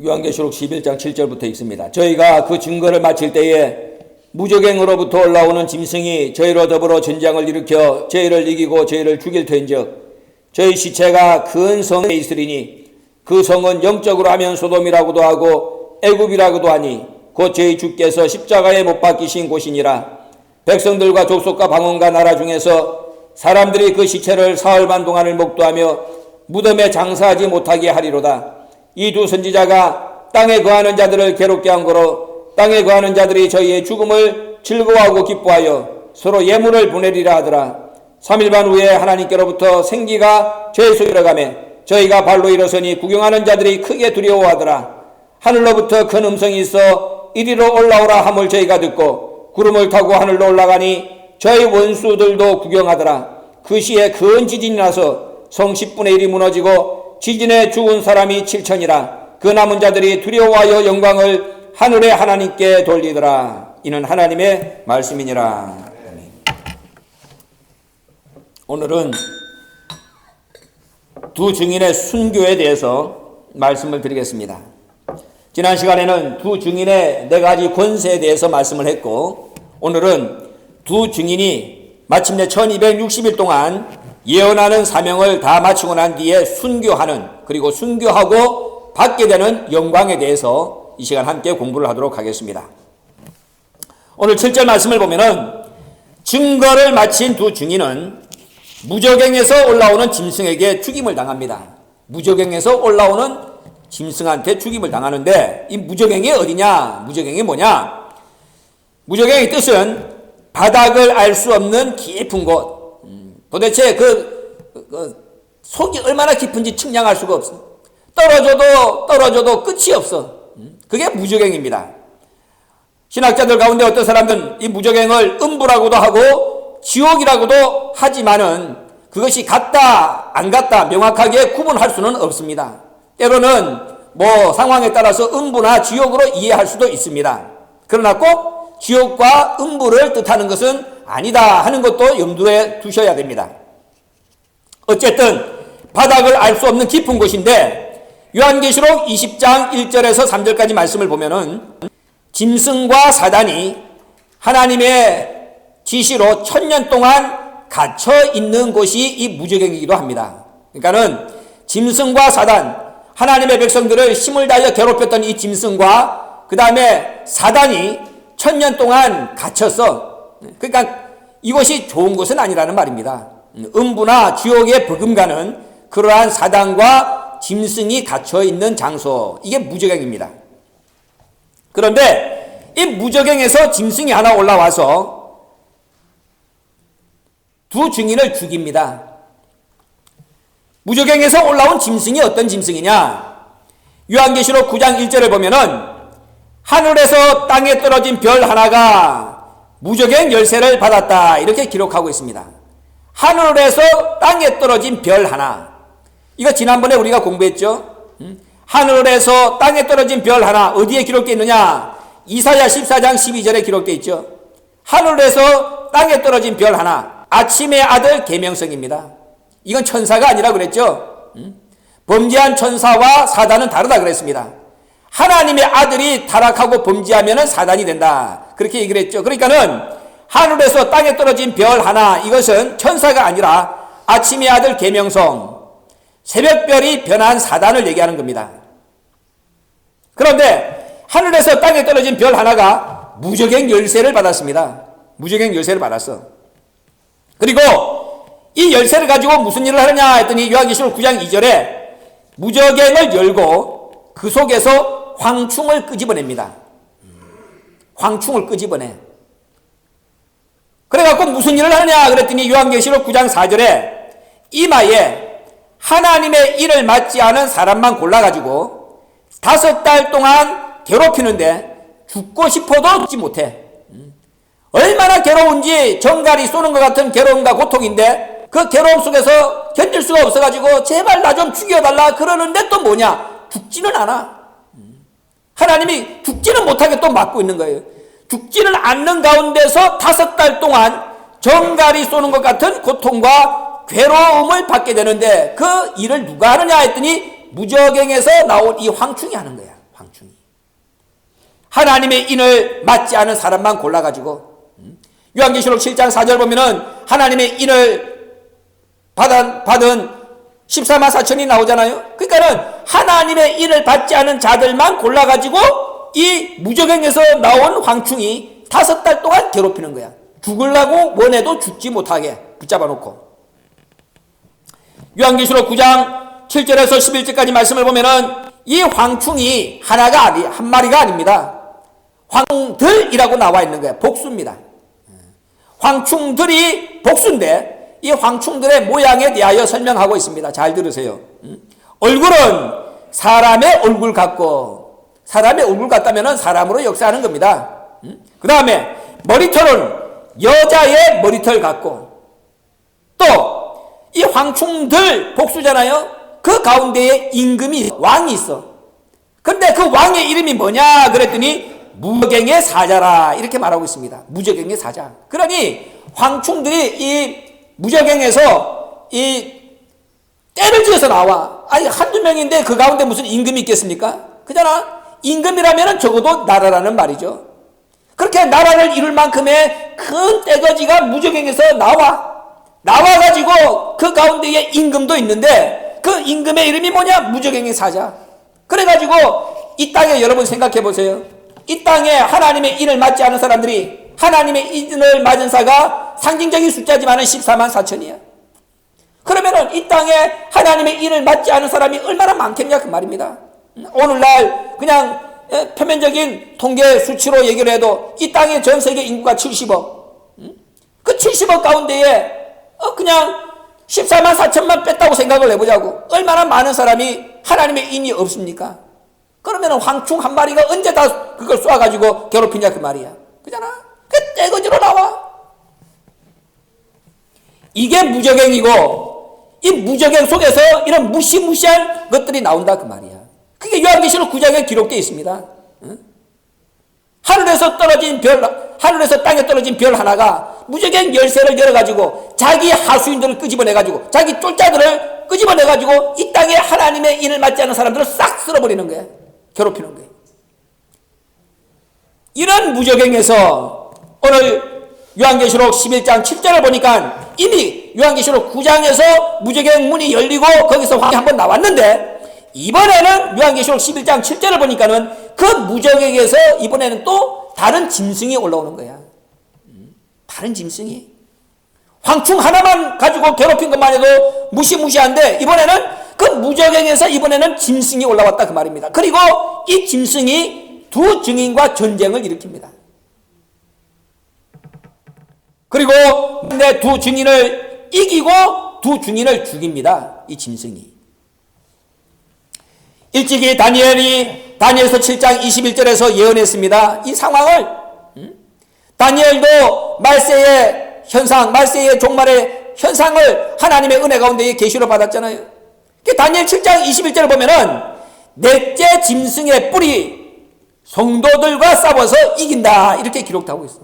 요한계시록 11장 7절부터 읽습니다. 저희가 그 증거를 마칠 때에 무저갱으로부터 올라오는 짐승이 저희로 더불어 전쟁을 일으켜 저희를 이기고 저희를 죽일 터인즉 저희 시체가 큰 성에 있으리니 그 성은 영적으로 하면 소돔이라고도 하고 애굽이라고도 하니 곧 저희 주께서 십자가에 못 박히신 곳이니라. 백성들과 족속과 방언과 나라 중에서 사람들이 그 시체를 사흘 반 동안을 목도하며 무덤에 장사하지 못하게 하리로다. 이 두 선지자가 땅에 거하는 자들을 괴롭게 한 거로 땅에 거하는 자들이 저희의 죽음을 즐거워하고 기뻐하여 서로 예물을 보내리라 하더라. 3일 반 후에 하나님께로부터 생기가 저희 속이러 가매 저희가 발로 일어서니 구경하는 자들이 크게 두려워하더라. 하늘로부터 큰 음성이 있어 이리로 올라오라 함을 저희가 듣고 구름을 타고 하늘로 올라가니 저희 원수들도 구경하더라. 그 시에 큰 지진이 나서 성 10분의 1이 무너지고 지진에 죽은 사람이 7천이라. 그 남은 자들이 두려워하여 영광을 하늘의 하나님께 돌리더라. 이는 하나님의 말씀이니라. 오늘은 두 증인의 순교에 대해서 말씀을 드리겠습니다. 지난 시간에는 두 증인의 네 가지 권세에 대해서 말씀을 했고, 오늘은 두 증인이 마침내 1260일 동안 예언하는 사명을 다 마치고 난 뒤에 순교하는, 그리고 순교하고 받게 되는 영광에 대해서 이 시간 함께 공부를 하도록 하겠습니다. 오늘 7절 말씀을 보면은 증거를 마친 두 증인은 무저갱에서 올라오는 짐승에게 죽임을 당합니다. 무저갱에서 올라오는 짐승한테 죽임을 당하는데, 이 무저갱이 어디냐? 무저갱이 뭐냐? 무저갱의 뜻은 바닥을 알 수 없는 깊은 곳. 도대체 속이 얼마나 깊은지 측량할 수가 없어. 떨어져도 끝이 없어. 그게 무저갱입니다. 신학자들 가운데 어떤 사람들은 이 무저갱을 음부라고도 하고 지옥이라고도 하지만은 그것이 같다 안 같다 명확하게 구분할 수는 없습니다. 때로는 상황에 따라서 음부나 지옥으로 이해할 수도 있습니다. 그러나 꼭 지옥과 음부를 뜻하는 것은 아니다 하는 것도 염두에 두셔야 됩니다. 어쨌든 바닥을 알 수 없는 깊은 곳인데, 요한계시록 20장 1절에서 3절까지 말씀을 보면은 짐승과 사단이 하나님의 지시로 1000년 동안 갇혀 있는 곳이 이 무저갱이기도 합니다. 그러니까는 짐승과 사단, 하나님의 백성들을 힘을 다하여 괴롭혔던 이 짐승과 그 다음에 사단이 1000년 동안 갇혔어. 그러니까 이것이 좋은 것은 아니라는 말입니다. 음부나 지옥에 버금가는 그러한 사단과 짐승이 갇혀 있는 장소, 이게 무저갱입니다. 그런데 이 무저갱에서 짐승이 하나 올라와서 두 증인을 죽입니다. 무저갱에서 올라온 짐승이 어떤 짐승이냐? 요한계시록 9장 1절을 보면은 하늘에서 땅에 떨어진 별 하나가 무저갱 열쇠를 받았다, 이렇게 기록하고 있습니다. 하늘에서 땅에 떨어진 별 하나. 이거 지난번에 우리가 공부했죠? 하늘에서 땅에 떨어진 별 하나, 어디에 기록되어 있느냐? 이사야 14장 12절에 기록되어 있죠. 하늘에서 땅에 떨어진 별 하나, 아침의 아들 계명성입니다. 이건 천사가 아니라 그랬죠. 범죄한 천사와 사단은 다르다 그랬습니다. 하나님의 아들이 타락하고 범죄하면 사단이 된다, 그렇게 얘기를 했죠. 그러니까는 하늘에서 땅에 떨어진 별 하나, 이것은 천사가 아니라 아침의 아들 계명성, 새벽별이 변한 사단을 얘기하는 겁니다. 그런데 하늘에서 땅에 떨어진 별 하나가 무저갱 열쇠를 받았습니다. 무저갱 열쇠를 받았어. 그리고 이 열쇠를 가지고 무슨 일을 하느냐 했더니 요한계시록 9장 2절에 무저갱을 열고 그 속에서 황충을 끄집어냅니다. 황충을 끄집어내. 그래갖고 무슨 일을 하느냐 그랬더니 요한계시록 9장 4절에 이마에 하나님의 일을 맡지 않은 사람만 골라가지고 5달 동안 괴롭히는데 죽고 싶어도 죽지 못해. 얼마나 괴로운지, 정갈이 쏘는 것 같은 괴로움과 고통인데 그 괴로움 속에서 견딜 수가 없어가지고 제발 나 좀 죽여달라 그러는데 또 뭐냐? 죽지는 않아. 하나님이 죽지는 못하게 또 막고 있는 거예요. 죽지는 않는 가운데서 5달 동안 정갈이 쏘는 것 같은 고통과 괴로움을 받게 되는데 그 일을 누가 하느냐 했더니 무저갱에서 나온 이 황충이 하는 거야. 황충이. 하나님의 인을 맞지 않은 사람만 골라가지고, 요한계시록 7장 4절 보면은 하나님의 인을 받은 14만 4천이 나오잖아요. 그러니까는 하나님의 인을 받지 않은 자들만 골라가지고 이 무저갱에서 나온 황충이 5달 동안 괴롭히는 거야. 죽으려고 원해도 죽지 못하게 붙잡아 놓고. 요한계시록 9장 7절에서 11절까지 말씀을 보면은 이 황충이 한 마리가 아닙니다. 황들이라고 나와 있는 거예요. 복수입니다. 황충들이 복수인데 이 황충들의 모양에 대하여 설명하고 있습니다. 잘 들으세요. 얼굴은 사람의 얼굴 같고, 사람의 얼굴 같다면 사람으로 역사하는 겁니다. 그 다음에 머리털은 여자의 머리털 같고, 또 이 황충들 복수잖아요. 그 가운데에 임금이 왕이 있어. 근데 그 왕의 이름이 뭐냐 그랬더니 무저갱의 사자라 이렇게 말하고 있습니다. 무저갱의 사자. 그러니 황충들이 이 무저갱에서 이 떼를 지어서 나와. 아니 한두 명인데 그 가운데 무슨 임금이 있겠습니까? 그잖아. 임금이라면 적어도 나라라는 말이죠. 그렇게 나라를 이룰 만큼의 큰 떼거지가 무저갱에서 나와가지고 그 가운데에 임금도 있는데 그 임금의 이름이 뭐냐? 무저갱의 사자. 그래가지고 이 땅에 여러분 생각해 보세요. 이 땅에 하나님의 인을 맞지 않은 사람들이, 하나님의 인을 맞은 사가 상징적인 숫자지만은 14만 4천이야. 그러면은 이 땅에 하나님의 인을 맞지 않은 사람이 얼마나 많겠냐 그 말입니다. 오늘날 그냥 표면적인 통계 수치로 얘기를 해도 이 땅의 전 세계 인구가 70억. 그 70억 가운데에 그냥 14만 4천만 뺐다고 생각을 해보자고. 얼마나 많은 사람이 하나님의 인이 없습니까? 그러면 황충 한 마리가 언제 다 그걸 쏴가지고 괴롭히냐 그 말이야. 그잖아. 그 떼거지로 나와. 이게 무저갱이고, 이 무저갱 속에서 이런 무시무시한 것들이 나온다 그 말이야. 그게 요한계시록 9장에 기록되어 있습니다. 하늘에서 땅에 떨어진 별 하나가 무저갱 열쇠를 열어가지고 자기 하수인들을 끄집어내가지고 자기 쫄자들을 끄집어내가지고 이 땅에 하나님의 인을 맞지 않는 사람들을 싹 쓸어버리는 거예요. 괴롭히는 거예요. 이런 무저갱에서 오늘 요한계시록 11장 7절을 보니까 이미 요한계시록 9장에서 무저갱 문이 열리고 거기서 황이 한번 나왔는데, 이번에는 요한계시록 11장 7절을 보니까는 그 무저갱에서 이번에는 또 다른 짐승이 올라오는 거야. 다른 짐승이. 황충 하나만 가지고 괴롭힌 것만 해도 무시무시한데 이번에는 그 무저갱에서 이번에는 짐승이 올라왔다 그 말입니다. 그리고 이 짐승이 두 증인과 전쟁을 일으킵니다. 그리고 두 증인을 이기고 두 증인을 죽입니다. 이 짐승이. 일찍이 다니엘서 7장 21절에서 예언했습니다. 이 상황을. 다니엘도 말세의 현상, 말세의 종말의 현상을 하나님의 은혜 가운데 계시로 받았잖아요. 다니엘 7장 21절을 보면은 넷째 짐승의 뿔이 성도들과 싸워서 이긴다 이렇게 기록하고 있어.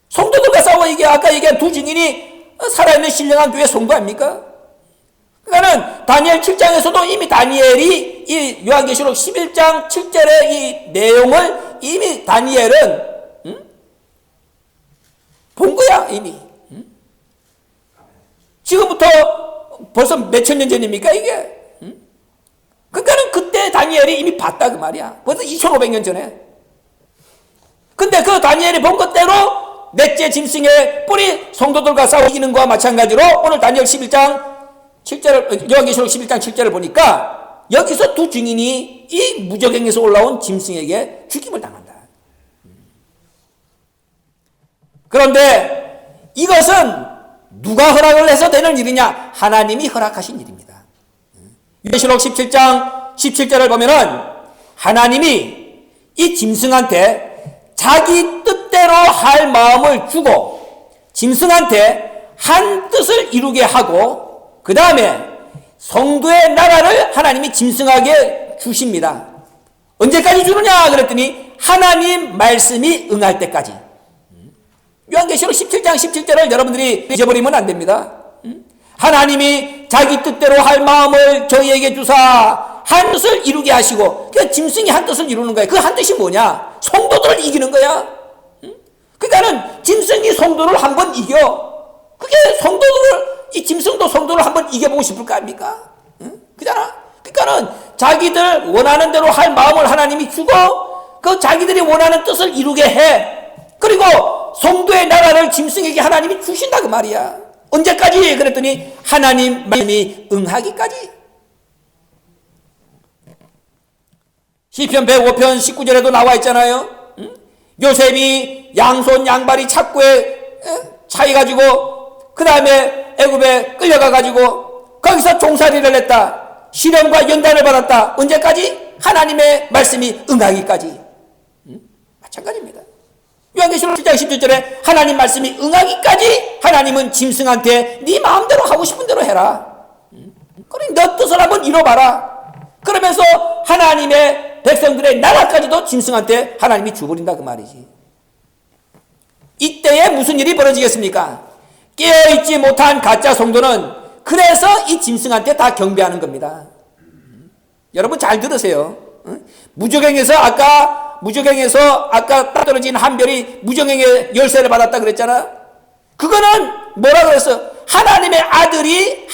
성도들과 싸워 이게 아까 얘기한 두 증인이 살아있는 신령한 교회 성도 아닙니까? 그러니까는 다니엘 7장에서도 이미 다니엘이 이 요한계시록 11장 7절의 이 내용을 이미 다니엘은 본 거야 이미. 지금부터 벌써 몇천 년 전입니까 이게? 그러니까는 그때 다니엘이 이미 봤다 그 말이야. 벌써 2500년 전에. 근데 그 다니엘이 본 것대로 넷째 짐승의 뿔이 성도들과 싸워 이기는 것과 마찬가지로 오늘 다니엘 11장 7절을, 요한계시록 11장 7절을 보니까 여기서 두 증인이 이 무저갱에서 올라온 짐승에게 죽임을 당한다. 그런데 이것은 누가 허락을 해서 되는 일이냐? 하나님이 허락하신 일입니다. 요한계시록 17장 17절을 보면은 하나님이 이 짐승한테 자기 뜻대로 할 마음을 주고 짐승한테 한 뜻을 이루게 하고 그 다음에 성도의 나라를 하나님이 짐승에게 주십니다. 언제까지 주느냐 그랬더니 하나님 말씀이 응할 때까지. 요한계시록 17장 17절을 여러분들이 잊어버리면 안 됩니다. 하나님이 자기 뜻대로 할 마음을 저희에게 주사 다 한 뜻을 이루게 하시고, 그 짐승이 한 뜻을 이루는 거야. 그 한 뜻이 뭐냐? 성도들을 이기는 거야. 그러니까는 짐승이 성도를 한번 이겨. 그게 이 짐승도 성도를 한번 이겨보고 싶을 거 아닙니까? 그잖아. 그러니까는 자기들 원하는 대로 할 마음을 하나님이 주고, 그 자기들이 원하는 뜻을 이루게 해. 그리고 성도의 나라를 짐승에게 하나님이 주신다 그 말이야. 언제까지? 그랬더니 하나님 말씀이 응하기까지. 시편 105편 19절에도 나와 있잖아요. 요셉이 양손 양발이 착고에 차여가지고 그 다음에 애굽에 끌려가가지고 거기서 종살이를 했다. 시련과 연단을 받았다. 언제까지? 하나님의 말씀이 응하기까지. 마찬가지입니다. 요한계시록 7장 17절에 하나님 말씀이 응하기까지 하나님은 짐승한테 네 마음대로 하고 싶은 대로 해라. 그래 너 뜻을 한번 이뤄봐라. 그러면서 하나님의 백성들의 나라까지도 짐승한테 하나님이 줘버린다 그 말이지. 이때에 무슨 일이 벌어지겠습니까? 깨어있지 못한 가짜 성도는 그래서 이 짐승한테 다 경배하는 겁니다. 여러분 잘 들으세요. 무저갱에서 아까 딱 떨어진 한별이 무저갱의 열쇠를 받았다 그랬잖아. 그거는 뭐라 그랬어? 하나님의 아들이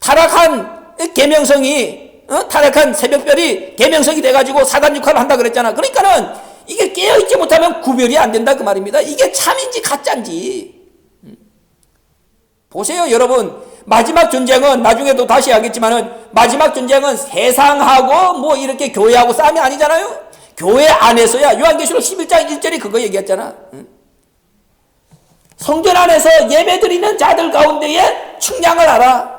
타락한 계명성이 타락한 새벽별이 계명성이 돼가지고 사단 역할을 한다 그랬잖아. 그러니까는 이게 깨어있지 못하면 구별이 안 된다 그 말입니다. 이게 참인지 가짜인지. 보세요 여러분, 마지막 전쟁은 나중에도 다시 하겠지만은 마지막 전쟁은 세상하고 뭐 이렇게 교회하고 싸움이 아니잖아요. 교회 안에서야. 요한계시록 11장 1절이 그거 얘기했잖아. 성전 안에서 예배드리는 자들 가운데에 측량을 하라.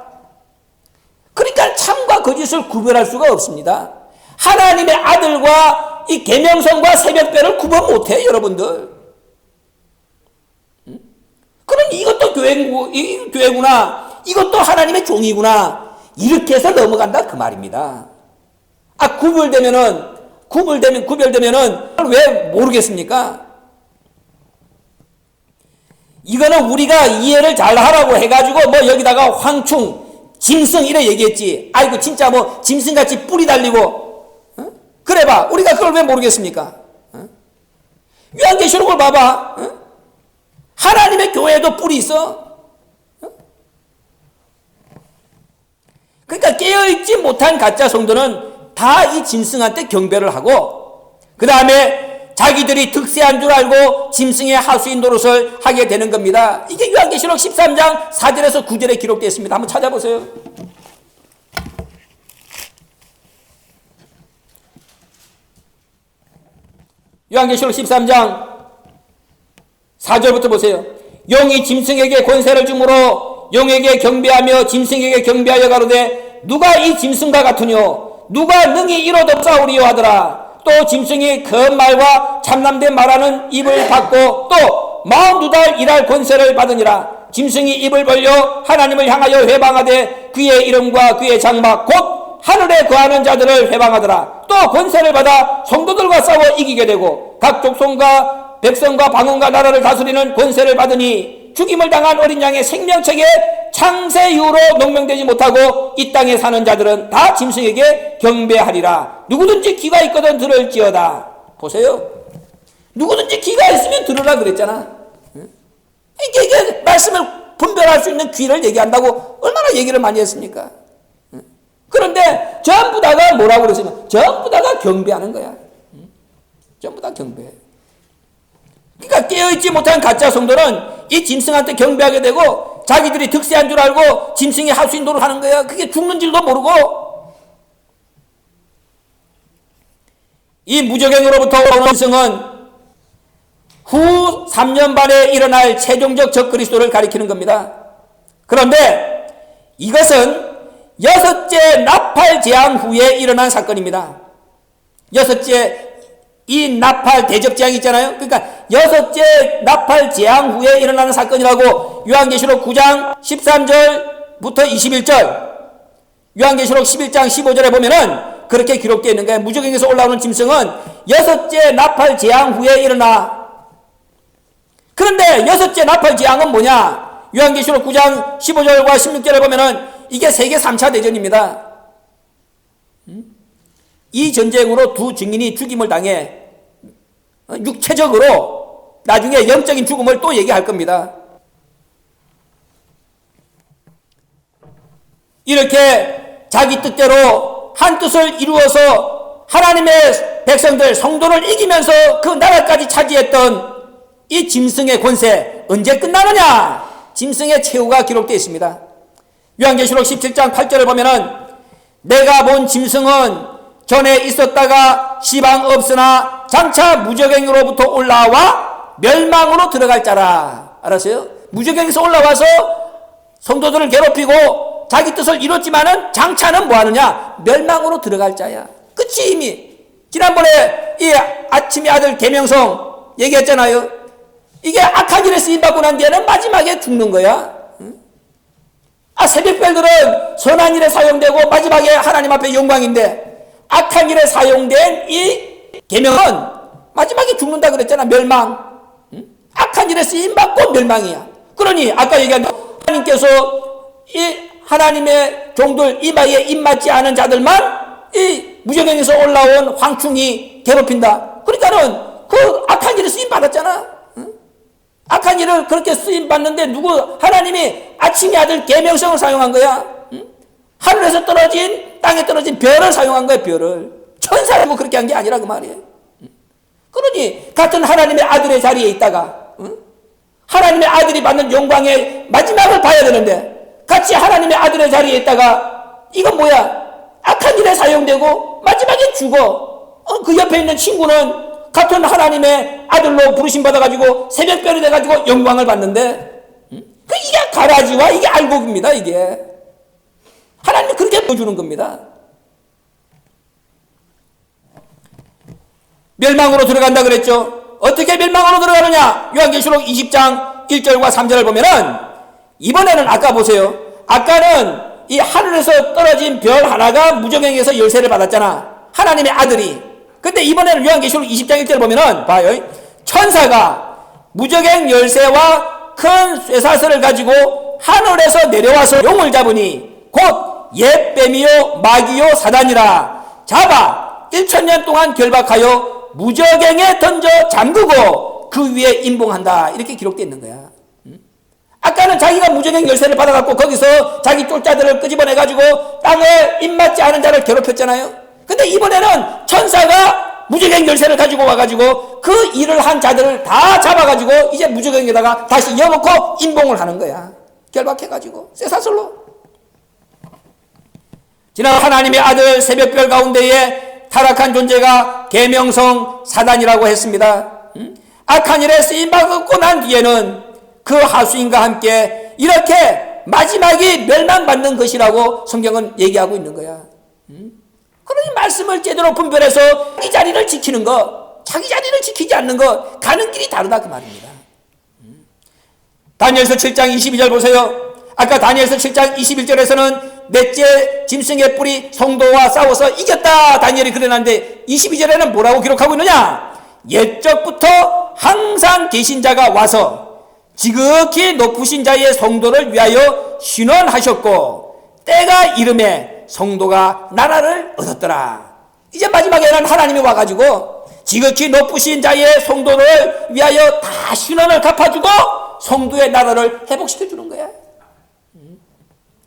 그러니까 참과 거짓을 구별할 수가 없습니다. 하나님의 아들과 이 계명성과 새벽별을 구분 못해요 여러분들. 그럼 이것도 교회구나, 이것도 하나님의 종이구나, 이렇게 해서 넘어간다 그 말입니다. 구별되면은 왜 모르겠습니까? 이거는 우리가 이해를 잘 하라고 해가지고 뭐 여기다가 황충, 짐승 이래 얘기했지. 아이고 진짜 뭐 짐승같이 뿔이 달리고 그래봐. 우리가 그걸 왜 모르겠습니까? 요한계시록을 봐봐. 하나님의 교회에도 뿔이 있어. 그러니까 깨어있지 못한 가짜 성도는 다 이 짐승한테 경배를 하고 그 다음에 자기들이 득세한 줄 알고 짐승의 하수인 노릇을 하게 되는 겁니다. 이게 요한계시록 13장 4절에서 9절에 기록되어 있습니다. 한번 찾아보세요. 요한계시록 13장 4절부터 보세요. 용이 짐승에게 권세를 주므로 용에게 경배하며 짐승에게 경배하여 가로되 누가 이 짐승과 같으뇨 누가 능히 이로덮사오리요 하더라. 또 짐승이 그 말과 참남된 말하는 입을 받고 또 42달 일할 권세를 받으니라. 짐승이 입을 벌려 하나님을 향하여 회방하되 그의 이름과 그의 장막 곧 하늘에 거하는 자들을 회방하더라. 또 권세를 받아 성도들과 싸워 이기게 되고 각 족속과 백성과 방언과 나라를 다스리는 권세를 받으니 죽임을 당한 어린 양의 생명책에 창세 이후로 농명되지 못하고 이 땅에 사는 자들은 다 짐승에게 경배하리라. 누구든지 귀가 있거든 들을지어다. 보세요. 누구든지 귀가 있으면 들으라 그랬잖아. 이게 말씀을 분별할 수 있는 귀를 얘기한다고 얼마나 얘기를 많이 했습니까? 그런데 전부 다가 뭐라고 그랬으면 전부 다가 경배하는 거야. 전부 다 경배해. 그러니까 깨어있지 못한 가짜 성도는 이 짐승한테 경배하게 되고 자기들이 득세한 줄 알고 짐승이 할 수 있는 노릇 하는 거야. 그게 죽는 줄도 모르고. 이 무저갱으로부터 오는 짐승은 후 3년 반에 일어날 최종적 적그리스도를 가리키는 겁니다. 그런데 이것은 6째 나팔 재앙 후에 일어난 사건입니다. 6째 이 나팔 대접재앙 있잖아요. 그러니까 6째 나팔 재앙 후에 일어나는 사건이라고 요한계시록 9장 13절부터 21절, 요한계시록 11장 15절에 보면은 그렇게 기록되어 있는 거예요. 무저갱에서 올라오는 짐승은 6째 나팔 재앙 후에 일어나. 그런데 6째 나팔 재앙은 뭐냐? 요한계시록 9장 15절과 16절에 보면은 이게 세계 3차 대전입니다. 이 전쟁으로 두 증인이 죽임을 당해 육체적으로 나중에 영적인 죽음을 또 얘기할 겁니다. 이렇게 자기 뜻대로 한 뜻을 이루어서 하나님의 백성들 성도를 이기면서 그 나라까지 차지했던 이 짐승의 권세 언제 끝나느냐? 짐승의 최후가 기록되어 있습니다. 요한계시록 17장 8절을 보면은 내가 본 짐승은 전에 있었다가 시방 없으나 장차 무저갱으로부터 올라와 멸망으로 들어갈 자라. 알았어요? 무저갱에서 올라와서 성도들을 괴롭히고 자기 뜻을 이뤘지만은 장차는 뭐 하느냐? 멸망으로 들어갈 자야. 그치 이미 지난번에 이 아침의 아들 계명성 얘기했잖아요. 이게 악한 일에 쓰임받고 난 뒤에는 마지막에 죽는 거야. 새벽별들은 선한 일에 사용되고 마지막에 하나님 앞에 영광인데 악한 일에 사용된 이 계명은 마지막에 죽는다 그랬잖아. 멸망. 악한 일에 쓰임받고 멸망이야. 그러니 아까 얘기한 하나님께서 이 하나님의 종들 이마에 입맞지 않은 자들만 이 무저갱에서 올라온 황충이 괴롭힌다. 그러니까는 그 악한 일에 쓰임받았잖아. 악한 일을 그렇게 쓰임받는데 누구 하나님이 아침의 아들 계명성을 사용한 거야. 하늘에서 떨어진 땅에 떨어진 별을 사용한 거야. 별을 천사라고 그렇게 한 게 아니라 그 말이에요. 그러니 같은 하나님의 아들의 자리에 있다가 하나님의 아들이 받는 영광의 마지막을 봐야 되는데 같이 하나님의 아들의 자리에 있다가 이건 뭐야? 악한 일에 사용되고 마지막에 죽어. 그 옆에 있는 친구는 같은 하나님의 아들로 부르심 받아가지고 새벽별이 돼가지고 영광을 받는데 이게 가라지와 이게 알곡입니다. 이게 하나님이 그렇게 보여주는 겁니다. 멸망으로 들어간다 그랬죠. 어떻게 멸망으로 들어가느냐? 요한계시록 20장 1절과 3절을 보면은 이번에는 아까 보세요. 아까는 이 하늘에서 떨어진 별 하나가 무저갱에서 열쇠를 받았잖아. 하나님의 아들이. 근데 이번에는 요한계시록 20장 1절을 보면은 봐요. 천사가 무저갱 열쇠와 큰 쇠사슬을 가지고 하늘에서 내려와서 용을 잡으니 곧 옛뱀이요 마귀요 사단이라 잡아 1000년 동안 결박하여 무저갱에 던져 잠그고 그 위에 임봉한다. 이렇게 기록되어 있는 거야. 아까는 자기가 무저갱 열쇠를 받아갖고 거기서 자기 쫄자들을 끄집어내가지고 땅에 입맞지 않은 자를 괴롭혔잖아요. 근데 이번에는 천사가 무저갱 열쇠를 가지고 와가지고 그 일을 한 자들을 다 잡아가지고 이제 무저갱에다가 다시 여놓고 임봉을 하는 거야. 결박해가지고 쇠사슬로. 지난 하나님의 아들 새벽별 가운데에 타락한 존재가 계명성 사단이라고 했습니다. 악한 일에 쓰임받고 난 뒤에는 그 하수인과 함께 이렇게 마지막이 멸망받는 것이라고 성경은 얘기하고 있는 거야. 그러니 말씀을 제대로 분별해서 자기 자리를 지키는 것, 자기 자리를 지키지 않는 것, 가는 길이 다르다 그 말입니다. 다니엘서 7장 22절 보세요. 아까 다니엘서 7장 21절에서는 넷째 짐승의 뿔이 성도와 싸워서 이겼다 다니엘이 그려놨는데 22절에는 뭐라고 기록하고 있느냐? 옛적부터 항상 계신 자가 와서 지극히 높으신 자의 성도를 위하여 신원하셨고 때가 이름에 성도가 나라를 얻었더라. 이제 마지막에는 하나님이 와가지고 지극히 높으신 자의 성도를 위하여 다 신원을 갚아주고 성도의 나라를 회복시켜주는 거야.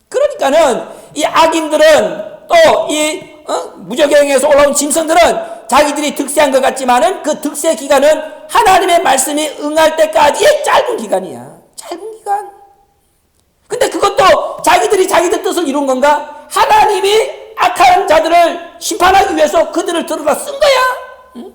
그러니까는 이 악인들은 또 이 무저갱에서 올라온 짐승들은 자기들이 득세한 것 같지만은 그 득세 기간은 하나님의 말씀이 응할 때까지의 짧은 기간이야. 짧은 기간. 근데 그것도 자기들이 자기들 뜻을 이룬 건가? 하나님이 악한 자들을 심판하기 위해서 그들을 들어다 쓴 거야.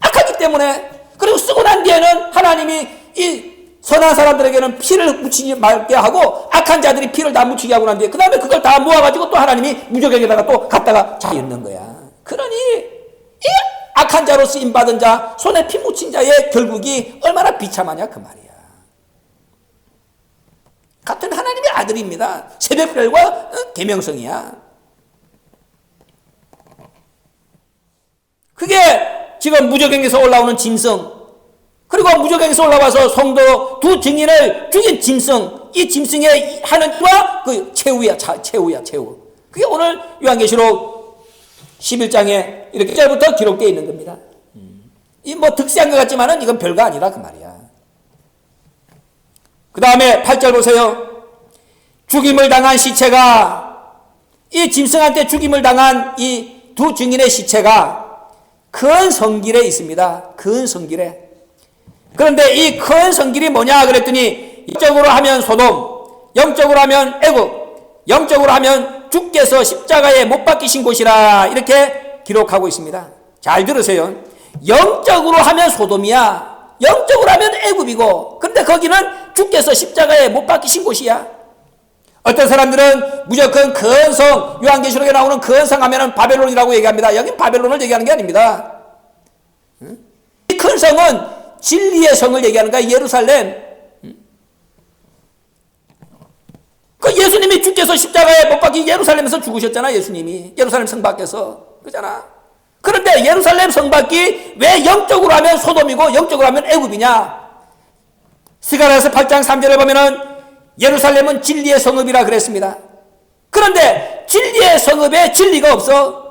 악하기 때문에. 그리고 쓰고 난 뒤에는 하나님이 이 선한 사람들에게는 피를 묻히지 말게 하고 악한 자들이 피를 다 묻히게 하고 난 뒤에 그 다음에 그걸 다 모아가지고 또 하나님이 무저갱에다가 또 갖다가 자 있는 거야. 그러니 이 악한 자로 쓰임받은 자, 손에 피 묻힌 자의 결국이 얼마나 비참하냐 그 말이야. 같은 하나님의 아들입니다. 새벽별과 계명성이야. 그게 지금 무저갱에서 올라오는 짐승, 그리고 무저갱에서 올라와서 성도 두 증인을 죽인 짐승, 이 짐승의 하는 일과 그 최후야, 최후. 그게 오늘 요한계시록 11장에 이렇게 1절부터 기록되어 있는 겁니다. 이 뭐 득세한 것 같지만은 이건 별거 아니라 그 말이야. 그 다음에 8절 보세요. 죽임을 당한 시체가, 이 짐승한테 죽임을 당한 이 두 증인의 시체가 큰 성길에 있습니다. 큰 성길에. 그런데 이 큰 성길이 뭐냐 그랬더니, 영적으로 하면 소돔, 영적으로 하면 애굽, 영적으로 하면 주께서 십자가에 못 박히신 곳이라, 이렇게 기록하고 있습니다. 잘 들으세요. 영적으로 하면 소돔이야. 영적으로 하면 애굽이고, 근데 거기는 주께서 십자가에 못 박히신 곳이야. 어떤 사람들은 무조건 큰 성, 요한계시록에 나오는 큰 성 하면은 바벨론이라고 얘기합니다. 여긴 바벨론을 얘기하는 게 아닙니다. 이 큰 성은 진리의 성을 얘기하는 거야. 예루살렘. 그 예수님이 주께서 십자가에 못 박히 예루살렘에서 죽으셨잖아. 예수님이 예루살렘 성 밖에서, 그잖아. 그런데 예루살렘 성 밖이 왜 영적으로 하면 소돔이고 영적으로 하면 애굽이냐? 스가랴서 8장 3절에 보면은 예루살렘은 진리의 성읍이라 그랬습니다. 그런데 진리의 성읍에 진리가 없어.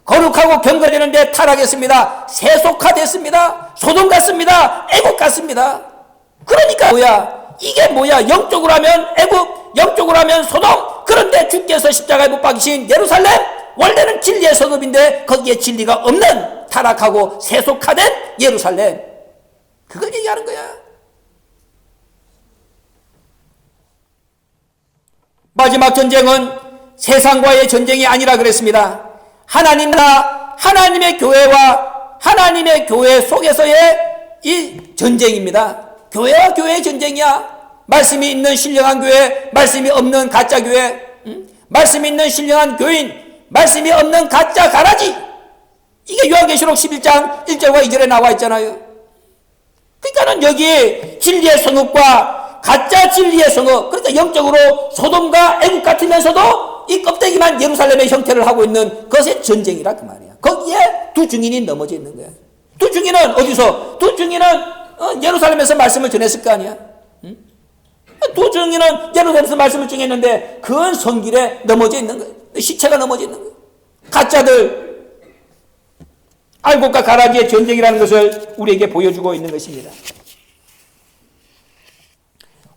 거룩하고 경건되는데 타락했습니다. 세속화됐습니다. 소돔 같습니다. 애국 같습니다. 그러니까 뭐야? 이게 뭐야? 영적으로 하면 애국, 영적으로 하면 소돔. 그런데 주께서 십자가에 못 박히신 예루살렘, 원래는 진리의 성읍인데 거기에 진리가 없는 타락하고 세속화된 예루살렘. 그걸 얘기하는 거야. 마지막 전쟁은 세상과의 전쟁이 아니라 그랬습니다. 하나님과 하나님의 교회와 하나님의 교회 속에서의 이 전쟁입니다. 교회와 교회의 전쟁이야. 말씀이 있는 신령한 교회, 말씀이 없는 가짜 교회, 말씀이 있는 신령한 교인, 말씀이 없는 가짜 가라지. 이게 요한계시록 11장 1절과 2절에 나와 있잖아요. 그러니까는 여기 진리의 성읍과 가짜 진리의 성읍, 그러니까 영적으로 소돔과 애국 같으면서도 이 껍데기만 예루살렘의 형태를 하고 있는 것의 전쟁이라 그 말이야. 거기에 두 증인이 넘어져 있는 거야. 두 증인은 어디서? 두 증인은 예루살렘에서 말씀을 전했을 거 아니야. 응? 두 증인은 예루살렘에서 말씀을 전했는데 그 성길에 넘어져 있는 거야. 시체가 넘어져 있는 거야. 가짜들, 알곡과 가라지의 전쟁이라는 것을 우리에게 보여주고 있는 것입니다.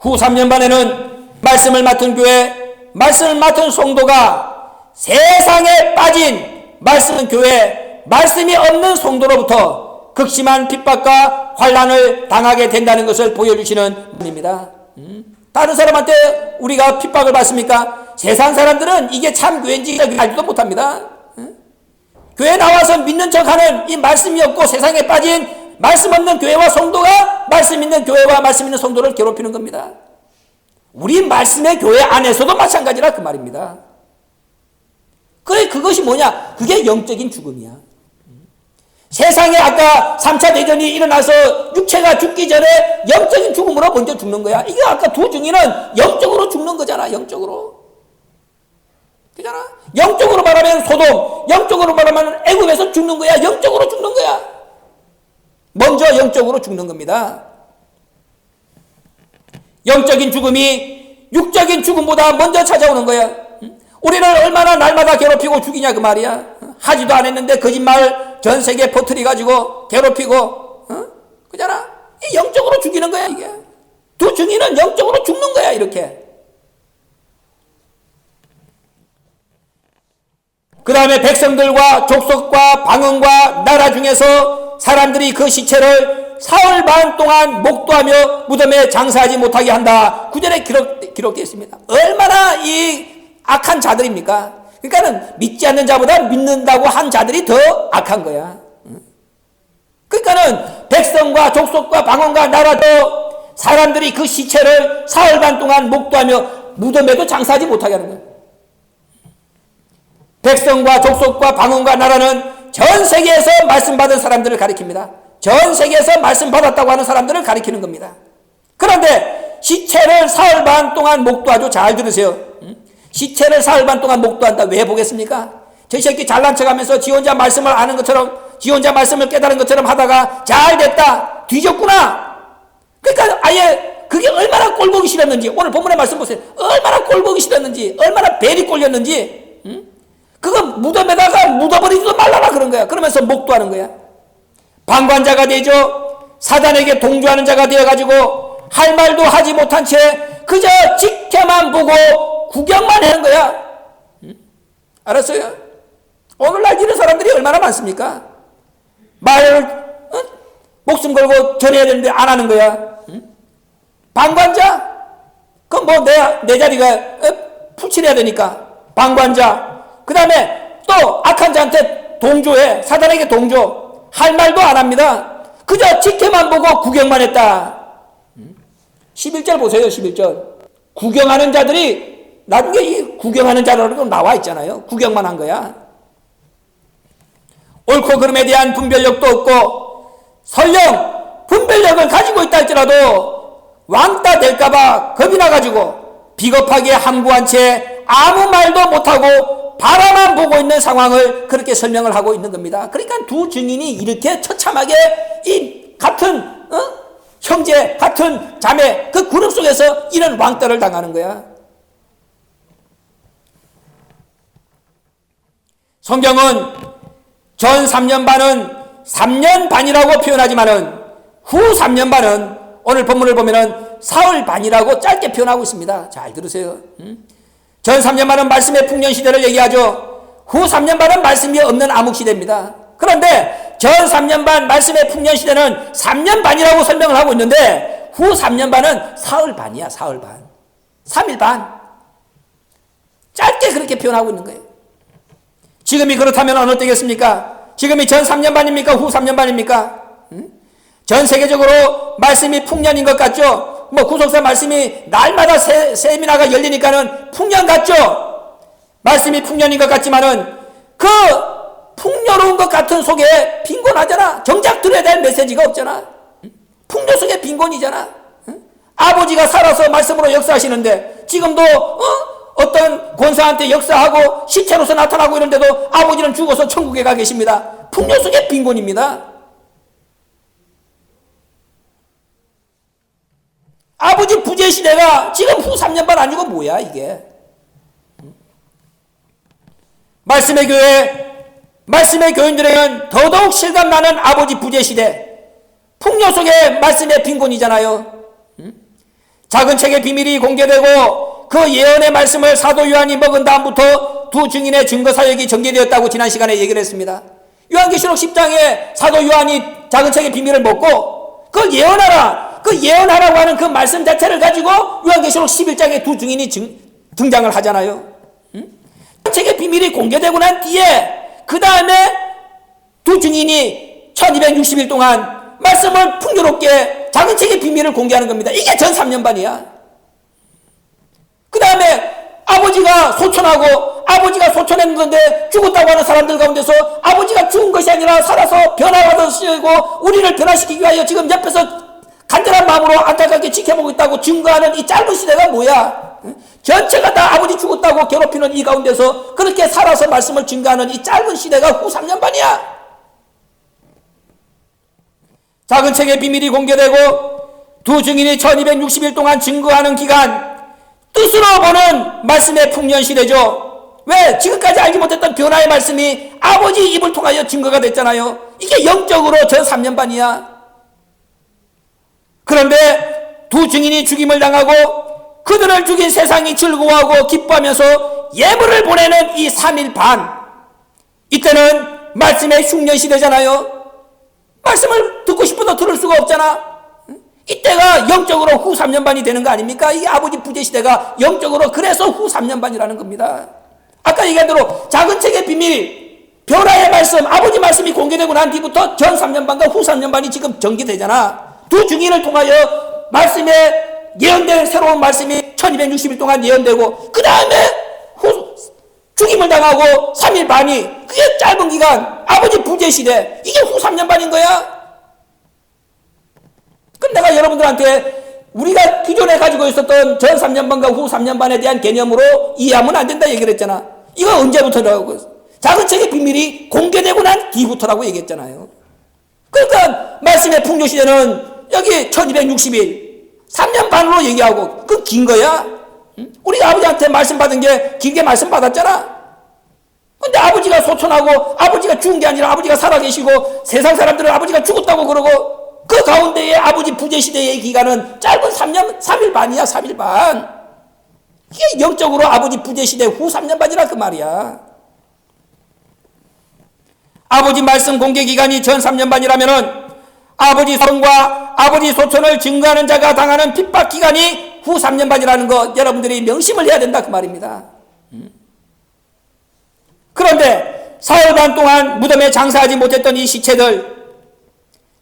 후 3년 반에는 말씀을 맡은 교회, 말씀을 맡은 성도가 세상에 빠진 말씀 교회, 말씀이 없는 성도로부터 극심한 핍박과 환난을 당하게 된다는 것을 보여주시는 분입니다. 다른 사람한테 우리가 핍박을 받습니까? 세상 사람들은 이게 참 교회인지 알지도 못합니다. 교회 나와서 믿는 척하는 이 말씀이 없고 세상에 빠진 말씀 없는 교회와 성도가 말씀 있는 교회와 말씀 있는 성도를 괴롭히는 겁니다. 우리 말씀의 교회 안에서도 마찬가지라 그 말입니다. 그래, 그것이 뭐냐? 그게 영적인 죽음이야. 세상에 아까 3차 대전이 일어나서 육체가 죽기 전에 영적인 죽음으로 먼저 죽는 거야. 이게 아까 두 증인은 영적으로 죽는 거잖아. 영적으로. 그잖아. 영적으로 말하면 소돔, 영적으로 말하면 애굽에서 죽는 거야. 영적으로 죽는 거야. 먼저 영적으로 죽는 겁니다. 영적인 죽음이 육적인 죽음보다 먼저 찾아오는 거야. 우리를 얼마나 날마다 괴롭히고 죽이냐 그 말이야. 하지도 않았는데 거짓말 전 세계에 퍼뜨려가지고 괴롭히고, 그잖아. 영적으로 죽이는 거야 이게. 두 증인은 영적으로 죽는 거야 이렇게. 그 다음에 백성들과 족속과 방언과 나라 중에서 사람들이 그 시체를 사흘 반 동안 목도하며 무덤에 장사하지 못하게 한다. 9절에 기록되어 있습니다. 얼마나 이 악한 자들입니까? 그러니까는 믿지 않는 자보다 믿는다고 한 자들이 더 악한 거야. 그러니까는 백성과 족속과 방언과 나라도 사람들이 그 시체를 사흘 반 동안 목도하며 무덤에도 장사하지 못하게 하는 거야. 백성과 족속과 방언과 나라는 전 세계에서 말씀 받은 사람들을 가리킵니다. 전 세계에서 말씀 받았다고 하는 사람들을 가리키는 겁니다. 그런데 시체를 사흘 반 동안 목도하죠. 잘 들으세요. 시체를 사흘 반 동안 목도한다. 왜 보겠습니까? 저 새끼 잘난 척하면서 지 혼자 말씀을 아는 것처럼, 지 혼자 말씀을 깨달은 것처럼 하다가 잘 됐다, 뒤졌구나. 그러니까 아예 그게 얼마나 꼴보기 싫었는지, 오늘 본문의 말씀 보세요. 얼마나 꼴보기 싫었는지, 얼마나 벨이 꼴렸는지. 그거 무덤에다가 묻어버리지도 말라라 그런 거야. 그러면서 목도하는 거야. 방관자가 되죠. 사단에게 동조하는 자가 되어가지고 할 말도 하지 못한 채 그저 지켜만 보고 구경만 하는 거야. 알았어요? 오늘날 이런 사람들이 얼마나 많습니까? 말을 목숨 걸고 전해야 되는데 안 하는 거야. 방관자? 그럼 뭐 내 자리가 풀칠해야 되니까. 방관자. 그 다음에 또 악한 자한테 동조해. 사단에게 동조. 할 말도 안 합니다. 그저 지켜만 보고 구경만 했다. 11절 보세요. 11절. 구경하는 자들이 나중에 이 구경하는 자라고 나와 있잖아요. 구경만 한 거야. 옳고 그름에 대한 분별력도 없고 설령 분별력을 가지고 있다 할지라도 왕따 될까봐 겁이 나가지고 비겁하게 함구한 채 아무 말도 못하고 바라만 보고 있는 상황을 그렇게 설명을 하고 있는 겁니다. 그러니까 두 증인이 이렇게 처참하게 이 같은 형제, 같은 자매 그 그룹 속에서 이런 왕따를 당하는 거야. 성경은 전 3년 반은 3년 반이라고 표현하지만은 후 3년 반은 오늘 본문을 보면은 사흘 반이라고 짧게 표현하고 있습니다. 잘 들으세요. 전 3년 반은 말씀의 풍년 시대를 얘기하죠. 후 3년 반은 말씀이 없는 암흑 시대입니다. 그런데 전 3년 반 말씀의 풍년 시대는 3년 반이라고 설명을 하고 있는데 후 3년 반은 사흘 반이야. 사흘 반. 3일 반. 짧게 그렇게 표현하고 있는 거예요. 지금이 그렇다면 어느 때겠습니까? 지금이 전 3년 반입니까? 후 3년 반입니까? 전 세계적으로 말씀이 풍년인 것 같죠? 뭐 구속사 말씀이 날마다 세미나가 열리니까는 풍년 같죠? 말씀이 풍년인 것 같지만은 그 풍요로운 것 같은 속에 빈곤하잖아. 정작 들어야 될 메시지가 없잖아. 풍요 속에 빈곤이잖아. 아버지가 살아서 말씀으로 역사하시는데 지금도 어떤 권사한테 역사하고 시체로서 나타나고 이런데도 아버지는 죽어서 천국에 가 계십니다. 풍요 속의 빈곤입니다. 아버지 부재 시대가 지금 후 3년 반 아니고 뭐야 이게. 말씀의 교회, 말씀의 교인들에게는 더더욱 실감나는 아버지 부재 시대. 풍요 속의 말씀의 빈곤이잖아요. 작은 책의 비밀이 공개되고 그 예언의 말씀을 사도 요한이 먹은 다음부터 두 증인의 증거 사역이 전개되었다고 지난 시간에 얘기를 했습니다. 요한계시록 10장에 사도 요한이 작은 책의 비밀을 먹고 그걸 예언하라. 그 예언하라고 하는 그 말씀 자체를 가지고 요한계시록 11장에 두 증인이 등장을 하잖아요. 책의 비밀이 공개되고 난 뒤에 그 다음에 두 증인이 1260일 동안 말씀을 풍요롭게 작은 책의 비밀을 공개하는 겁니다. 이게 전 3년 반이야. 그 다음에 아버지가 소천하고 아버지가 소천했는데 죽었다고 하는 사람들 가운데서 아버지가 죽은 것이 아니라 살아서 변화받으시고 우리를 변화시키기 위하여 지금 옆에서 간절한 마음으로 안타깝게 지켜보고 있다고 증거하는 이 짧은 시대가 뭐야? 전체가 다 아버지 죽었다고 괴롭히는 이 가운데서 그렇게 살아서 말씀을 증거하는 이 짧은 시대가 후 3년 반이야. 작은 책의 비밀이 공개되고 두 증인이 1260일 동안 증거하는 기간, 뜻으로 보는 말씀의 풍년 시대죠. 왜? 지금까지 알지 못했던 변화의 말씀이 아버지 입을 통하여 증거가 됐잖아요. 이게 영적으로 전 3년 반이야. 그런데 두 증인이 죽임을 당하고 그들을 죽인 세상이 즐거워하고 기뻐하면서 예물을 보내는 이 3일 반, 이때는 말씀의 흉년 시대잖아요. 말씀을 듣고 싶어도 들을 수가 없잖아. 이때가 영적으로 후 3년 반이 되는 거 아닙니까? 이 아버지 부재 시대가 영적으로 그래서 후 3년 반이라는 겁니다. 아까 얘기한 대로 작은 책의 비밀, 변화의 말씀, 아버지 말씀이 공개되고 난 뒤부터 전 3년 반과 후 3년 반이 지금 전개되잖아. 두 증인을 통하여 말씀에 예언된 새로운 말씀이 1260일 동안 예언되고 그 다음에 죽임을 당하고 3일 반이, 그게 짧은 기간 아버지 부재 시대, 이게 후 3년 반인 거야. 그럼 내가 여러분들한테 우리가 기존에 가지고 있었던 전 3년 반과 후 3년 반에 대한 개념으로 이해하면 안 된다 얘기를 했잖아. 이거 언제부터라고? 작은 책의 비밀이 공개되고 난 뒤부터라고 얘기했잖아요. 그러니까 말씀의 풍요 시대는 여기 1260일 3년 반으로 얘기하고 그 긴 거야. 우리 아버지한테 말씀 받은 게 긴 게 말씀 받았잖아. 근데 아버지가 소천하고 아버지가 죽은 게 아니라 아버지가 살아계시고 세상 사람들은 아버지가 죽었다고 그러고 그 가운데에 아버지 부재시대의 기간은 짧은 3년, 3일 반이야, 3일 반. 이게 영적으로 아버지 부재시대 후 3년 반이라 그 말이야. 아버지 말씀 공개 기간이 전 3년 반이라면은 아버지 소천과 아버지 소천을 증거하는 자가 당하는 핍박 기간이 후 3년 반이라는 거 여러분들이 명심을 해야 된다 그 말입니다. 그런데 사흘 반 동안 무덤에 장사하지 못했던 이 시체들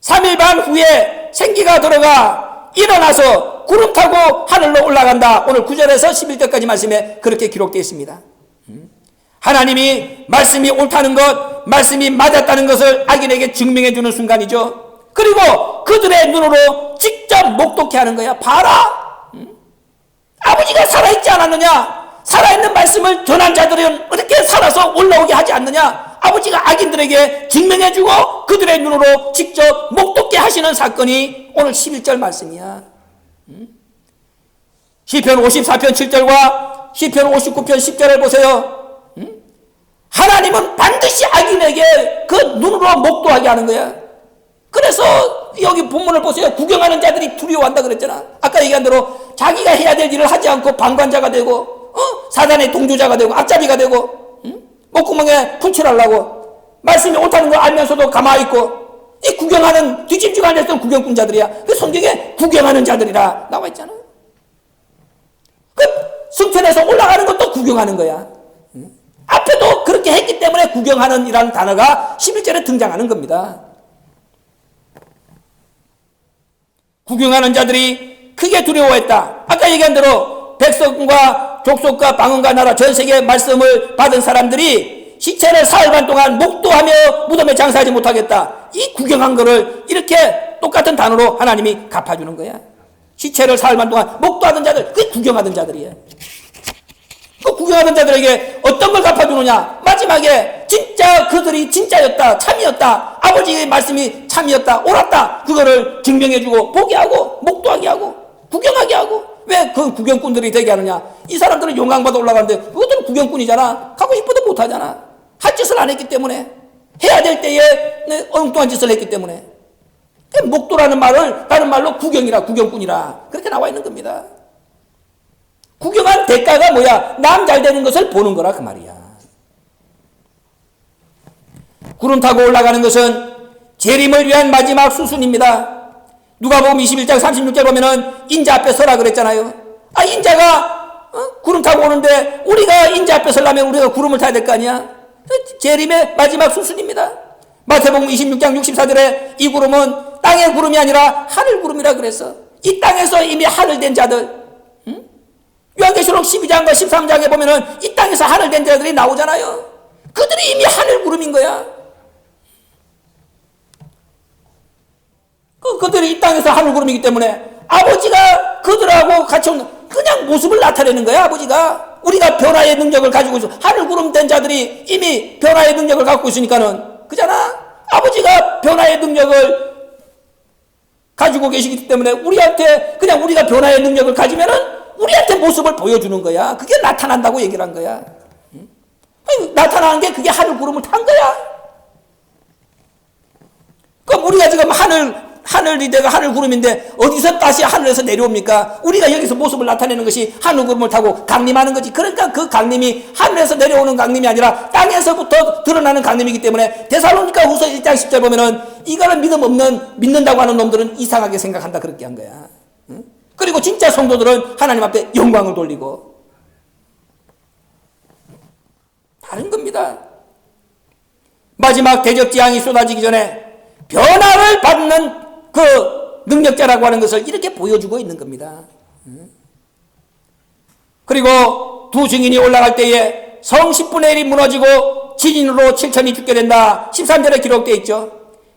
3일 반 후에 생기가 들어가 일어나서 구름 타고 하늘로 올라간다. 오늘 9절에서 11절까지 말씀에 그렇게 기록되어 있습니다. 하나님이 말씀이 옳다는 것, 말씀이 맞았다는 것을 악인에게 증명해 주는 순간이죠. 그리고 그들의 눈으로 직접 목독해 하는 거야. 봐라, 아버지가 살아있지 않았느냐? 살아있는 말씀을 전한 자들은 어떻게 살아서 올라오게 하지 않느냐? 아버지가 악인들에게 증명해주고 그들의 눈으로 직접 목독게 하시는 사건이 오늘 11절 말씀이야. 시편 54편 7절과 시편 59편 10절을 보세요. 하나님은 반드시 악인에게 그 눈으로 목도하게 하는 거야. 그래서 여기 본문을 보세요. 구경하는 자들이 두려워한다 그랬잖아. 아까 얘기한 대로 자기가 해야 될 일을 하지 않고 방관자가 되고 사단의 동조자가 되고 앞잡이가 되고 목구멍에 풀칠하려고 말씀이 옳다는 걸 알면서도 가만히 있고 이 구경하는 뒷짐지가 앉아있던 구경꾼 자들이야. 그 성경에 구경하는 자들이라 나와 있잖아. 그 승천에서 올라가는 것도 구경하는 거야. 앞에도 그렇게 했기 때문에 구경하는 이라는 단어가 11절에 등장하는 겁니다. 구경하는 자들이 크게 두려워했다. 아까 얘기한 대로 백성과 족속과 방언과 나라 전 세계 말씀을 받은 사람들이 시체를 사흘 반 동안 목도하며 무덤에 장사하지 못하겠다. 이 구경한 거를 이렇게 똑같은 단어로 하나님이 갚아주는 거야. 시체를 사흘 반 동안 목도하던 자들, 그게 구경하던 자들이에요. 그 구경하던 자들에게 어떤 걸 갚아주느냐? 마지막에 진짜 그들이 진짜였다, 참이었다, 아버지의 말씀이 참이었다, 옳았다, 그거를 증명해주고 보게 하고 목도하게 하고 구경하게 하고. 왜 그 구경꾼들이 되게 하느냐? 이 사람들은 영광받아 올라가는데 그것들은 구경꾼이잖아. 가고 싶어도 못하잖아. 할 짓을 안 했기 때문에, 해야 될 때에 엉뚱한 짓을 했기 때문에. 목도라는 말을 다른 말로 구경이라, 구경꾼이라 그렇게 나와 있는 겁니다. 구경한 대가가 뭐야? 남 잘 되는 것을 보는 거라 그 말이야. 구름 타고 올라가는 것은 재림을 위한 마지막 수순입니다. 누가복음 21장 36절 보면은 인자 앞에 서라 그랬잖아요. 인자가 구름 타고 오는데 우리가 인자 앞에 서려면 우리가 구름을 타야 될 거 아니야? 재림의 마지막 수순입니다. 마태복음 26장 64절에 이 구름은 땅의 구름이 아니라 하늘 구름이라 그랬어. 이 땅에서 이미 하늘 된 자들, 요한계시록 12장과 13장에 보면은 이 땅에서 하늘 된 자들이 나오잖아요. 그들이 이미 하늘 구름인 거야. 그들이 이 땅에서 하늘 구름이기 때문에 아버지가 그들하고 같이 온 그냥 모습을 나타내는 거야. 아버지가 우리가 변화의 능력을 가지고 있어. 하늘 구름 된 자들이 이미 변화의 능력을 갖고 있으니까는 그잖아. 아버지가 변화의 능력을 가지고 계시기 때문에 우리한테 그냥 우리가 변화의 능력을 가지면은 우리한테 모습을 보여주는 거야. 그게 나타난다고 얘기를 한 거야. 나타나는 게 그게 하늘 구름을 탄 거야. 그럼 우리가 지금 하늘이 내가 하늘 구름인데 어디서 다시 하늘에서 내려옵니까? 우리가 여기서 모습을 나타내는 것이 하늘 구름을 타고 강림하는 거지. 그러니까 그 강림이 하늘에서 내려오는 강림이 아니라 땅에서부터 드러나는 강림이기 때문에 데살로니가 후서 1장 10절 보면은 이거는 믿는다고 하는 놈들은 이상하게 생각한다 그렇게 한 거야. 그리고 진짜 성도들은 하나님 앞에 영광을 돌리고 다른 겁니다. 마지막 대적지향이 쏟아지기 전에 변화를 받는 그 능력자라고 하는 것을 이렇게 보여주고 있는 겁니다. 그리고 두 증인이 올라갈 때에 성 10분의 1이 무너지고 지진으로 7천이 죽게 된다. 13절에 기록되어 있죠.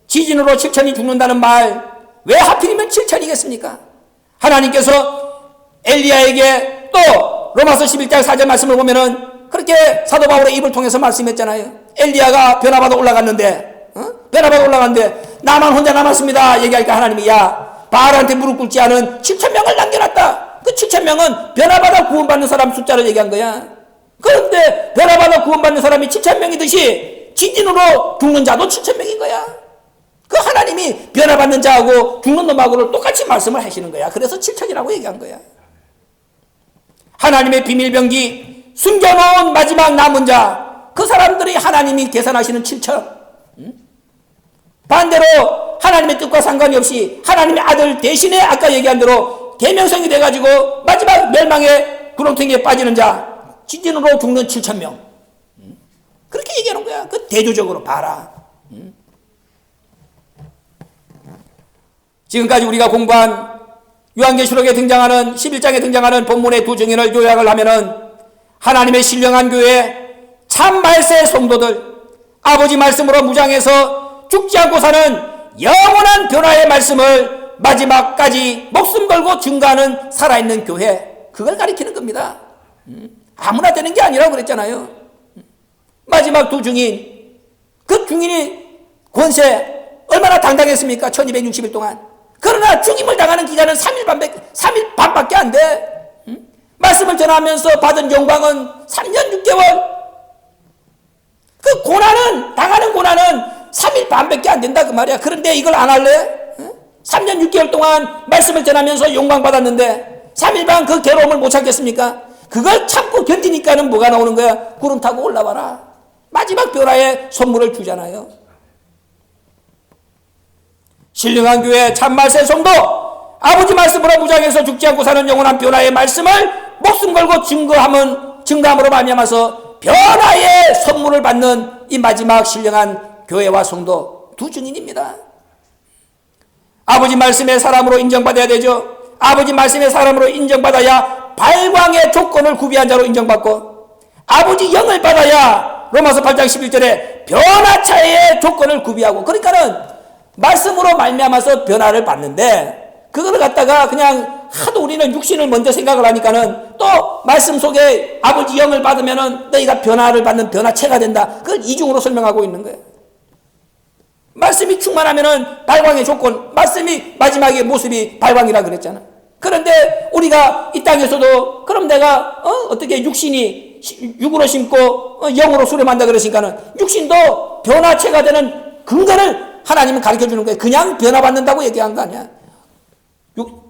지진으로 7천이 죽는다는 말, 왜 하필이면 7천이겠습니까? 하나님께서 엘리야에게 또 로마서 11장 4절 말씀을 보면은 그렇게 사도 바울의 입을 통해서 말씀했잖아요. 엘리야가 변화받아 올라갔는데 나만 혼자 남았습니다 얘기하니까 하나님이 야 바알한테 무릎 꿇지 않은 7,000명을 남겨놨다. 그 7,000명은 변화받아 구원받는 사람 숫자를 얘기한 거야. 그런데 변화받아 구원받는 사람이 7,000명이듯이 지진으로 죽는 자도 7,000명인 거야. 그 하나님이 변화받는 자하고 죽는 놈하고를 똑같이 말씀을 하시는 거야. 그래서 7,000이라고 얘기한 거야. 하나님의 비밀병기 숨겨놓은 마지막 남은 자, 그 사람들이 하나님이 계산하시는 7,000. 반대로 하나님의 뜻과 상관이 없이 하나님의 아들 대신에 아까 얘기한 대로 계명성이 돼가지고 마지막 멸망의 구렁텅이에 빠지는 자, 지진으로 죽는 7,000명. 그렇게 얘기하는 거야. 그 대조적으로 봐라. 지금까지 우리가 공부한 요한계시록에 등장하는 11장에 등장하는 본문의 두 증인을 요약을 하면은 하나님의 신령한 교회 참 말세 성도들, 아버지 말씀으로 무장해서 죽지 않고 사는 영원한 변화의 말씀을 마지막까지 목숨 걸고 증거하는 살아있는 교회, 그걸 가리키는 겁니다. 아무나 되는 게 아니라고 그랬잖아요. 마지막 두 증인, 그 증인이 권세 얼마나 당당했습니까? 1260일 동안. 그러나 죽임을 당하는 기간은 3일 반밖에 안 돼. 말씀을 전하면서 받은 영광은 3년 6개월. 그 고난은, 당하는 고난은 3일 반밖에 안 된다 그 말이야. 그런데 이걸 안 할래? 3년 6개월 동안 말씀을 전하면서 영광 받았는데 3일 반 그 괴로움을 못 참겠습니까? 그걸 참고 견디니까는 뭐가 나오는 거야? 구름 타고 올라와라. 마지막 변화의 선물을 주잖아요. 신령한 교회 참말세 성도, 아버지 말씀으로 무장해서 죽지 않고 사는 영원한 변화의 말씀을 목숨 걸고 증거함으로 말미암아서 변화의 선물을 받는 이 마지막 신령한 교회와 성도 두 증인입니다. 아버지 말씀의 사람으로 인정받아야 되죠. 아버지 말씀의 사람으로 인정받아야 발광의 조건을 구비한 자로 인정받고, 아버지 영을 받아야 로마서 8장 11절에 변화차의 조건을 구비하고, 그러니까는 말씀으로 말미암아서 변화를 받는데 그걸 갖다가 그냥 하도 우리는 육신을 먼저 생각을 하니까는 또 말씀 속에 아버지 영을 받으면은 너희가 변화를 받는 변화체가 된다. 그걸 이중으로 설명하고 있는 거예요. 말씀이 충만하면은 발광의 조건, 말씀이 마지막의 모습이 발광이라 그랬잖아. 그런데 우리가 이 땅에서도 그럼 내가 어떻게 육신이 육으로 심고 영으로 수렴한다 그러시니까는 육신도 변화체가 되는 근거를 하나님은 가르쳐 주는 거예요. 그냥 변화받는다고 얘기한 거 아니야.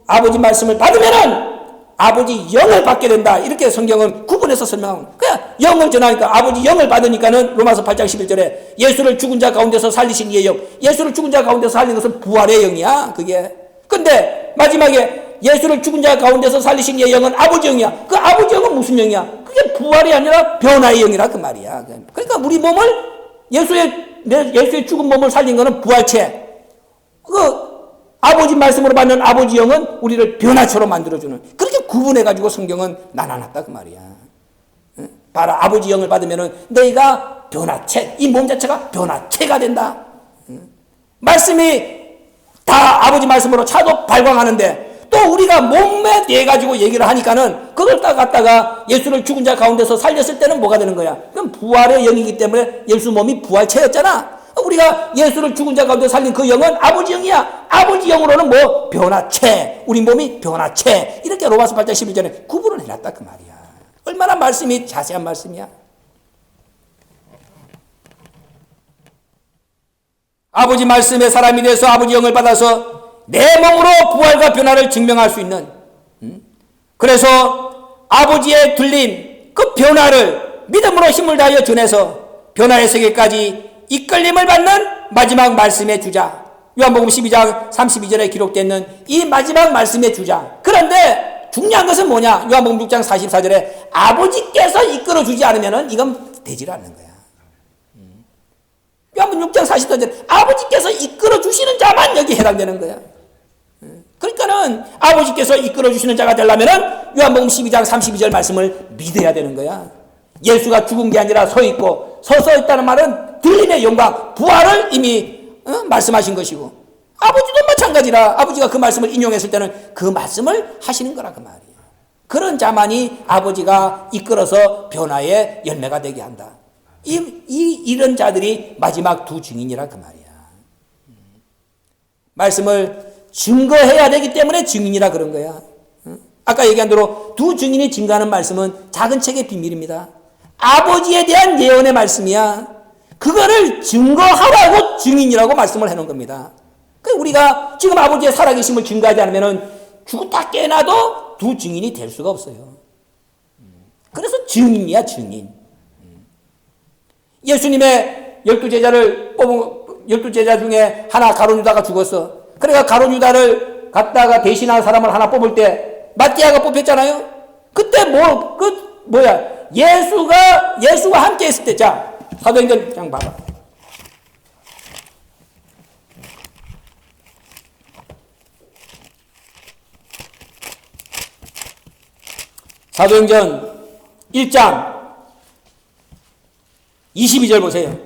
아버지 말씀을 받으면은 아버지 영을 받게 된다. 이렇게 성경은 구분해서 설명하는 거예요. 그냥 영을 전하니까 아버지 영을 받으니까는 로마서 8장 11절에 예수를 죽은 자 가운데서 살리신 이의 영. 예수를 죽은 자 가운데서 살린 것은 부활의 영이야. 그게. 근데 마지막에 예수를 죽은 자 가운데서 살리신 이의 영은 아버지 영이야. 그 아버지 영은 무슨 영이야? 그게 부활이 아니라 변화의 영이라 그 말이야. 그러니까 우리 몸을 예수의 죽은 몸을 살린 것은 부활체. 그 아버지 말씀으로 받는 아버지 영은 우리를 변화처럼 만들어주는, 그렇게 구분해가지고 성경은 나눠놨다 그 말이야. 봐라, 아버지 영을 받으면은 너희가 변화체, 이 몸 자체가 변화체가 된다. 말씀이 다 아버지 말씀으로 차도 발광하는데 또 우리가 몸에 대해 가지고 얘기를 하니까는 그걸 갖다가 예수를 죽은 자 가운데서 살렸을 때는 뭐가 되는 거야? 그럼 부활의 영이기 때문에 예수 몸이 부활체였잖아. 우리가 예수를 죽은 자 가운데 살린 그 영은 아버지 영이야. 아버지 영으로는 뭐 변화체, 우리 몸이 변화체. 이렇게 로마서 8장 11절에 구분을 해놨다 그 말이야. 얼마나 말씀이 자세한 말씀이야. 아버지 말씀의 사람이 돼서 아버지 영을 받아서 내 몸으로 부활과 변화를 증명할 수 있는, 그래서 아버지의 들린 그 변화를 믿음으로 힘을 다하여 전해서 변화의 세계까지 이끌림을 받는 마지막 말씀의 주자, 요한복음 12장 32절에 기록되는 이 마지막 말씀의 주자. 그런데 중요한 것은 뭐냐? 요한복음 6장 44절에 아버지께서 이끌어주지 않으면 이건 되질 않는 거야. 요한복음 6장 44절 아버지께서 이끌어주시는 자만 여기 해당되는 거야. 그러니까는 아버지께서 이끌어주시는 자가 되려면은 요한복음 12장 32절 말씀을 믿어야 되는 거야. 예수가 죽은 게 아니라 서 있고, 서서 있다는 말은 들림의 영광, 부활을 이미 말씀하신 것이고, 아버지도 마찬가지라. 아버지가 그 말씀을 인용했을 때는 그 말씀을 하시는 거라 그 말이야. 그런 자만이 아버지가 이끌어서 변화의 열매가 되게 한다. 이런 자들이 마지막 두 증인이라 그 말이야. 말씀을 증거해야 되기 때문에 증인이라 그런 거야. 아까 얘기한 대로 두 증인이 증거하는 말씀은 작은 책의 비밀입니다. 아버지에 대한 예언의 말씀이야. 그거를 증거하라고 증인이라고 말씀을 해놓은 겁니다. 우리가 지금 아버지의 살아계심을 증거하지 않으면 죽었다 깨어나도 두 증인이 될 수가 없어요. 그래서 증인이야, 증인. 예수님의 12제자를 뽑은 12제자 중에 하나 가룟 유다가 죽었어. 그러니까 가룟 유다를 갖다가 대신할 사람을 하나 뽑을 때 마띠아가 뽑혔잖아요. 그때 예수가 함께 했을 때, 자, 사도행전 장 봐봐. 사도행전 1장 22절 보세요.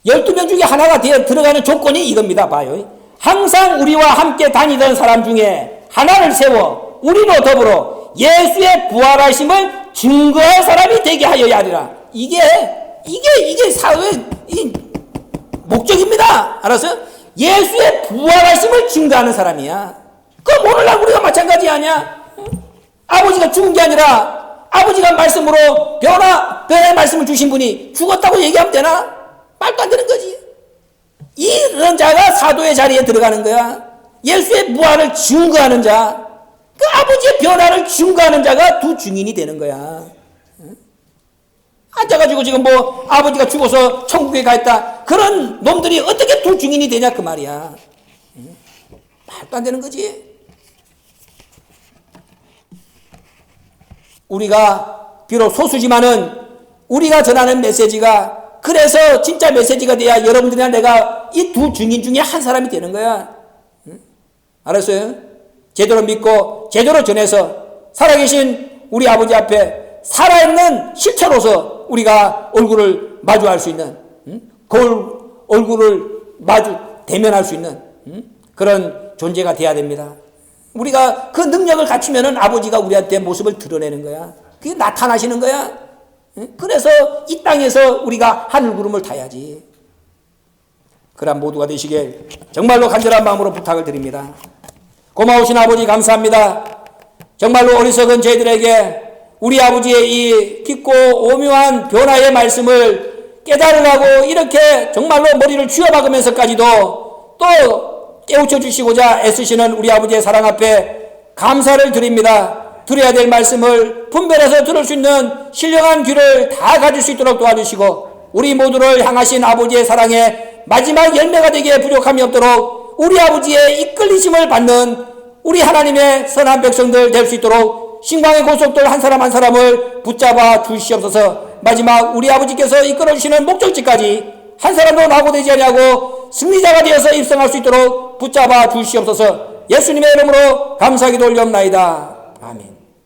12명 중에 하나가 들어가는 조건이 이겁니다. 봐요. 항상 우리와 함께 다니던 사람 중에 하나를 세워 우리로 더불어 예수의 부활하심을 증거할 사람이 되게 하여야 하리라. 이게 사도의 목적입니다. 알았어요? 예수의 부활하심을 증거하는 사람이야. 그럼 오늘날 우리가 마찬가지 아니야? 아버지가 죽은 게 아니라 아버지가 말씀으로 변화의 말씀을 주신 분이 죽었다고 얘기하면 되나? 말도 안 되는 거지. 이런 자가 사도의 자리에 들어가는 거야. 예수의 부활을 증거하는 자, 그 아버지의 변화를 증거하는 자가 두 증인이 되는 거야. 앉아가지고 지금 아버지가 죽어서 천국에 가 있다, 그런 놈들이 어떻게 두 증인이 되냐 그 말이야. 말도 안 되는 거지. 우리가 비록 소수지만은 우리가 전하는 메시지가, 그래서 진짜 메시지가 돼야 여러분들이나 내가 이 두 증인 중에 한 사람이 되는 거야. 알았어요? 제대로 믿고 제대로 전해서 살아계신 우리 아버지 앞에 살아있는 실체로서 우리가 얼굴을 마주할 수 있는, 그 얼굴을 대면할 수 있는 그런 존재가 돼야 됩니다. 우리가 그 능력을 갖추면은 아버지가 우리한테 모습을 드러내는 거야. 그게 나타나시는 거야. 그래서 이 땅에서 우리가 하늘 구름을 타야지. 그런 모두가 되시길 정말로 간절한 마음으로 부탁을 드립니다. 고마우신 아버지 감사합니다. 정말로 어리석은 저희들에게 우리 아버지의 이 깊고 오묘한 변화의 말씀을 깨달으라고 이렇게 정말로 머리를 쥐어박으면서까지도 또 깨우쳐 주시고자 애쓰시는 우리 아버지의 사랑 앞에 감사를 드립니다. 들어야 될 말씀을 분별해서 들을 수 있는 신령한 귀를 다 가질 수 있도록 도와주시고, 우리 모두를 향하신 아버지의 사랑에 마지막 열매가 되기에 부족함이 없도록 우리 아버지의 이끌리심을 받는 우리 하나님의 선한 백성들 될 수 있도록 신광의 고속들 한 사람 한 사람을 붙잡아 주시옵소서. 마지막 우리 아버지께서 이끌어 주시는 목적지까지 한 사람도 낙오되지 아니하고 승리자가 되어서 입성할 수 있도록 붙잡아 주시옵소서. 예수님의 이름으로 감사하기도 올려옵나이다. 아멘.